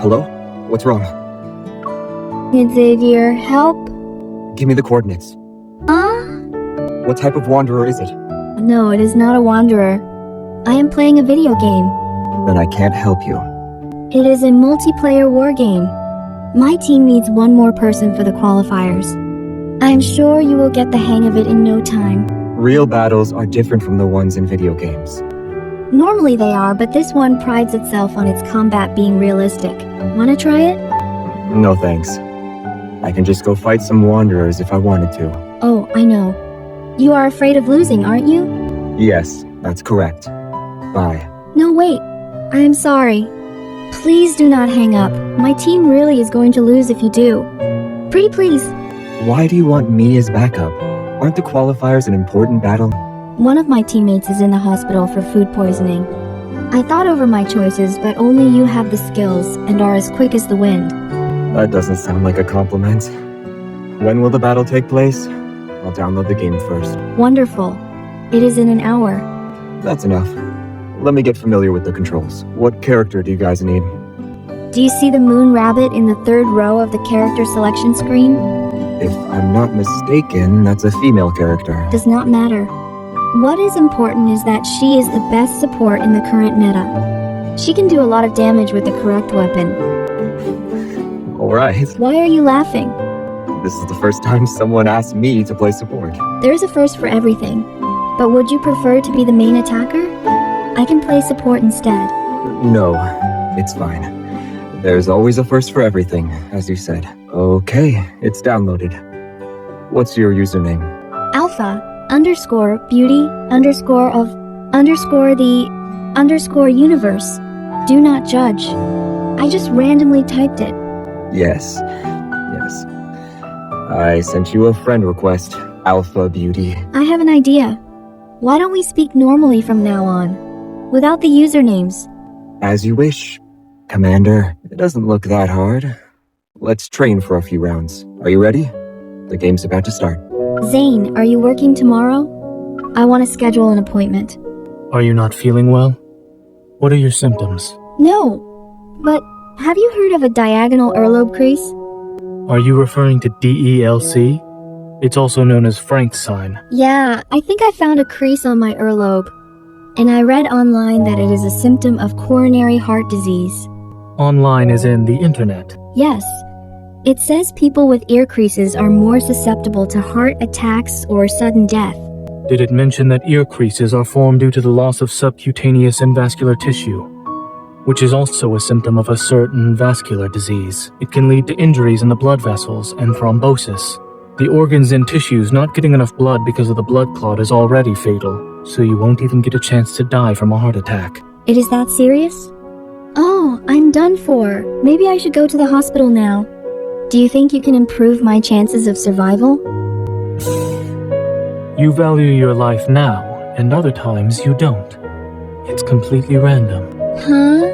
Hello? What's wrong? It's Xavier, help? Give me the coordinates. What type of wanderer is it? No, it is not a wanderer. I am playing a video game. Then I can't help you. It is a multiplayer war game. My team needs one more person for the qualifiers. I am sure you will get the hang of it in no time. Real battles are different from the ones in video games. Normally they are, but this one prides itself on its combat being realistic. Wanna try it? No thanks. I can just go fight some wanderers if I wanted to. Oh, I know. You are afraid of losing, aren't you? Yes, that's correct. Bye. No, wait. I am sorry. Please do not hang up. My team really is going to lose if you do. Pretty please. Why do you want me as backup? Aren't the qualifiers an important battle? One of my teammates is in the hospital for food poisoning. I thought over my choices, but only you have the skills and are as quick as the wind. That doesn't sound like a compliment. When will the battle take place? I'll download the game first. Wonderful. It is in an hour. That's enough. Let me get familiar with the controls. What character do you guys need? Do you see the moon rabbit in the third row of the character selection screen? If I'm not mistaken, that's a female character. Does not matter. What is important is that she is the best support in the current meta. She can do a lot of damage with the correct weapon. Alright. Why are you laughing? This is the first time someone asked me to play support. There is a first for everything. But would you prefer to be the main attacker? I can play support instead. No, it's fine. There's always a first for everything, as you said. Okay, it's downloaded. What's your username? Alpha_beauty_of_the_universe. Do not judge. I just randomly typed it. Yes. I sent you a friend request, Alpha Beauty. I have an idea. Why don't we speak normally from now on? Without the usernames. As you wish, Commander. It doesn't look that hard. Let's train for a few rounds. Are you ready? The game's about to start. Zayne, are you working tomorrow? I want to schedule an appointment. Are you not feeling well? What are your symptoms? No, but have you heard of a diagonal earlobe crease? Are you referring to DELC? It's also known as Frank's sign. Yeah, I think I found a crease on my earlobe. And I read online that it is a symptom of coronary heart disease. Online as in the internet? Yes. It says people with ear creases are more susceptible to heart attacks or sudden death. Did it mention that ear creases are formed due to the loss of subcutaneous and vascular tissue, which is also a symptom of a certain vascular disease? It can lead to injuries in the blood vessels and thrombosis. The organs and tissues not getting enough blood because of the blood clot is already fatal, so you won't even get a chance to die from a heart attack. It is that serious? Oh, I'm done for. Maybe I should go to the hospital now. Do you think you can improve my chances of survival? You value your life now, and other times you don't. It's completely random. Huh?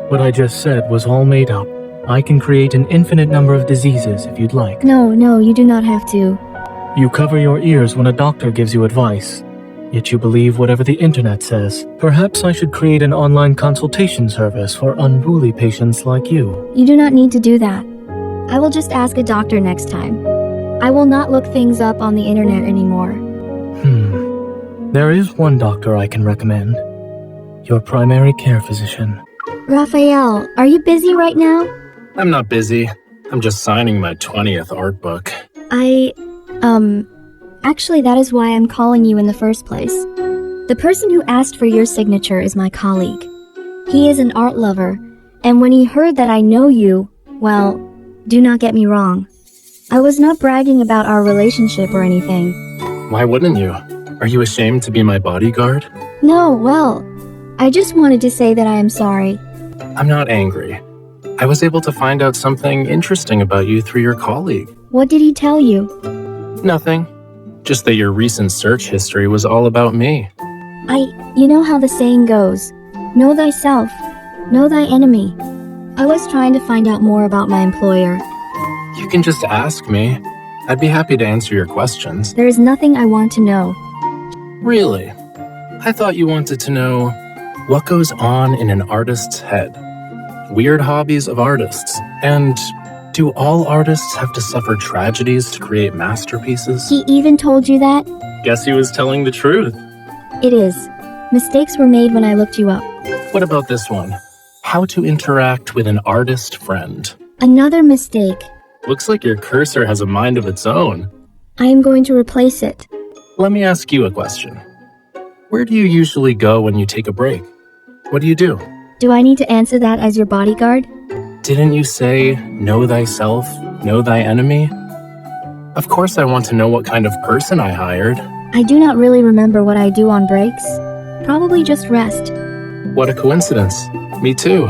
What I just said was all made up. I can create an infinite number of diseases if you'd like. No, you do not have to. You cover your ears when a doctor gives you advice, yet you believe whatever the internet says. Perhaps I should create an online consultation service for unruly patients like you. You do not need to do that. I will just ask a doctor next time. I will not look things up on the internet anymore. There is one doctor I can recommend. Your primary care physician. Rafayel, are you busy right now? I'm not busy. I'm just signing my 20th art book. Actually that is why I'm calling you in the first place. The person who asked for your signature is my colleague. He is an art lover, and when he heard that I know you, well, do not get me wrong. I was not bragging about our relationship or anything. Why wouldn't you? Are you ashamed to be my bodyguard? No, well, I just wanted to say that I am sorry. I'm not angry. I was able to find out something interesting about you through your colleague. What did he tell you? Nothing. Just that your recent search history was all about me. You know how the saying goes, know thyself, know thy enemy. I was trying to find out more about my employer. You can just ask me. I'd be happy to answer your questions. There is nothing I want to know. Really? I thought you wanted to know what goes on in an artist's head. weird hobbies of artists. And do all artists have to suffer tragedies to create masterpieces? He even told you that? Guess he was telling the truth. It is. Mistakes were made when I looked you up. What about this one? How to interact with an artist friend. Another mistake. Looks like your cursor has a mind of its own. I am going to replace it. Let me ask you a question. Where do you usually go when you take a break? What do you do? Do I need to answer that as your bodyguard? Didn't you say, know thyself, know thy enemy? Of course I want to know what kind of person I hired. I do not really remember what I do on breaks. Probably just rest. What a coincidence. Me too.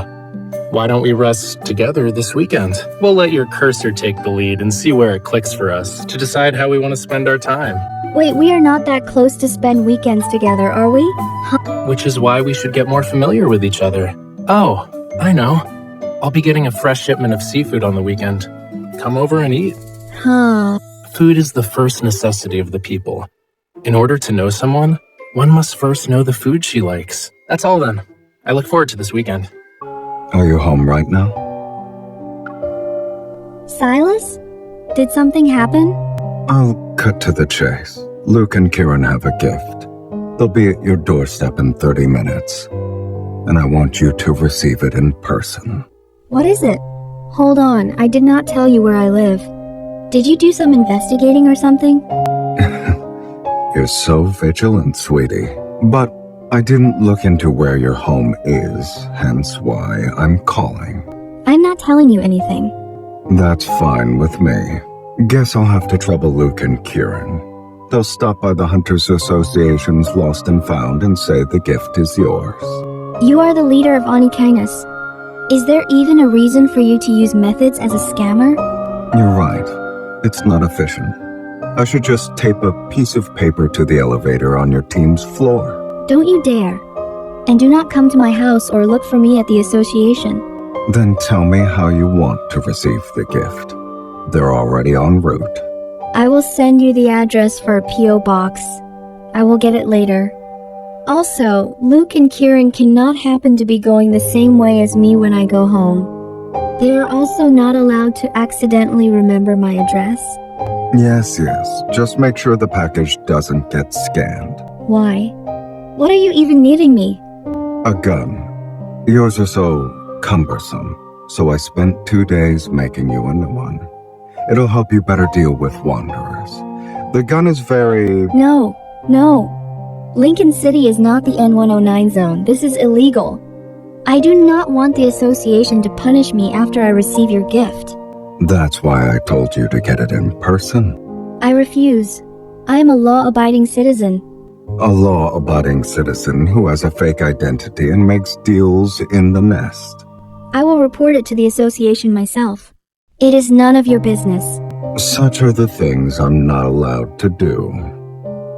Why don't we rest together this weekend? We'll let your cursor take the lead and see where it clicks for us to decide how we want to spend our time. Wait, we are not that close to spend weekends together, are we? Which is why we should get more familiar with each other. Oh, I know. I'll be getting a fresh shipment of seafood on the weekend. Come over and eat. Food is the first necessity of the people. In order to know someone, one must first know the food she likes. That's all then. I look forward to this weekend. Are you home right now? Sylus? Did something happen? I'll cut to the chase. Luke and Kieran have a gift. They'll be at your doorstep in 30 minutes. And I want you to receive it in person. What is it? Hold on, I did not tell you where I live. Did you do some investigating or something? You're so vigilant, sweetie. But I didn't look into where your home is, hence why I'm calling. I'm not telling you anything. That's fine with me. Guess I'll have to trouble Luke and Kieran. They'll stop by the Hunters Association's Lost and Found and say the gift is yours. You are the leader of Onikinus. Is there even a reason for you to use methods as a scammer? You're right. It's not efficient. I should just tape a piece of paper to the elevator on your team's floor. Don't you dare. And do not come to my house or look for me at the association. Then tell me how you want to receive the gift. They're already en route. I will send you the address for a P.O. box. I will get it later. Also, Luke and Kieran cannot happen to be going the same way as me when I go home. They are also not allowed to accidentally remember my address. Yes. Just make sure the package doesn't get scanned. Why? What are you even giving me? A gun. Yours are so cumbersome, so I spent 2 days making you a new one. It'll help you better deal with wanderers. The gun is very... No. Lincoln City is not the N109 zone. This is illegal. I do not want the association to punish me after I receive your gift. That's why I told you to get it in person. I refuse. I am a law-abiding citizen. A law-abiding citizen who has a fake identity and makes deals in the nest. I will report it to the association myself. It is none of your business. Such are the things I'm not allowed to do.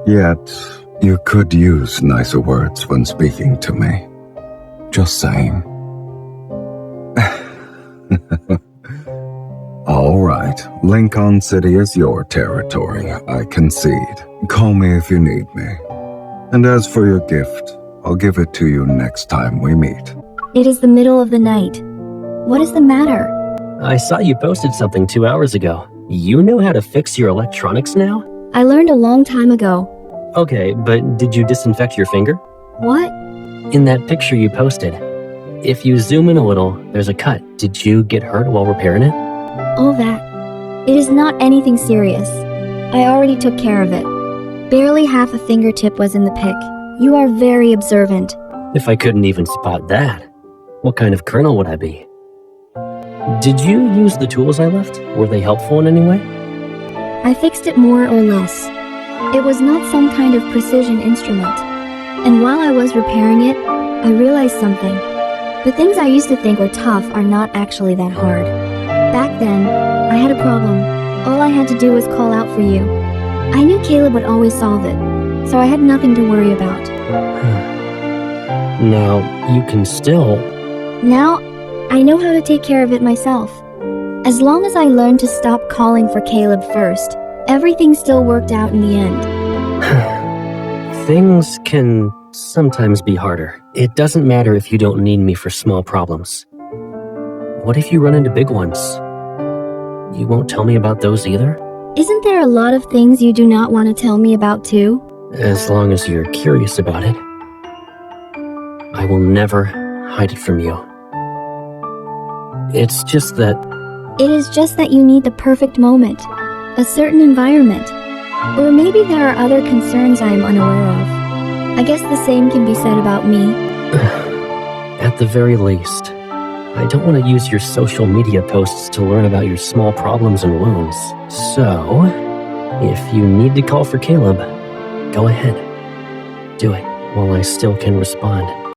Yet, you could use nicer words when speaking to me. Just saying. All right, Lincoln City is your territory, I concede. Call me if you need me. And as for your gift, I'll give it to you next time we meet. It is the middle of the night. What is the matter? I saw you posted something 2 hours ago. You know how to fix your electronics now? I learned a long time ago. Okay, but did you disinfect your finger? What? In that picture you posted. If you zoom in a little, there's a cut. Did you get hurt while repairing it? All that. It is not anything serious. I already took care of it. Barely half a fingertip was in the pic. You are very observant. If I couldn't even spot that, what kind of colonel would I be? Did you use the tools I left? Were they helpful in any way? I fixed it more or less. It was not some kind of precision instrument. And while I was repairing it, I realized something. The things I used to think were tough are not actually that hard. Back then, I had a problem. All I had to do was call out for you. I knew Caleb would always solve it, so I had nothing to worry about. Now, you can still... Now, I know how to take care of it myself. As long as I learned to stop calling for Caleb first, everything still worked out in the end. Things can sometimes be harder. It doesn't matter if you don't need me for small problems. what if you run into big ones? You won't tell me about those either? Isn't there a lot of things you do not want to tell me about too? As long as you're curious about it. I will never hide it from you. It's just that... It is just that you need the perfect moment, a certain environment, or maybe there are other concerns I am unaware of. I guess the same can be said about me. At the very least, I don't want to use your social media posts to learn about your small problems and wounds. So, if you need to call for Caleb, go ahead. Do it while I still can respond.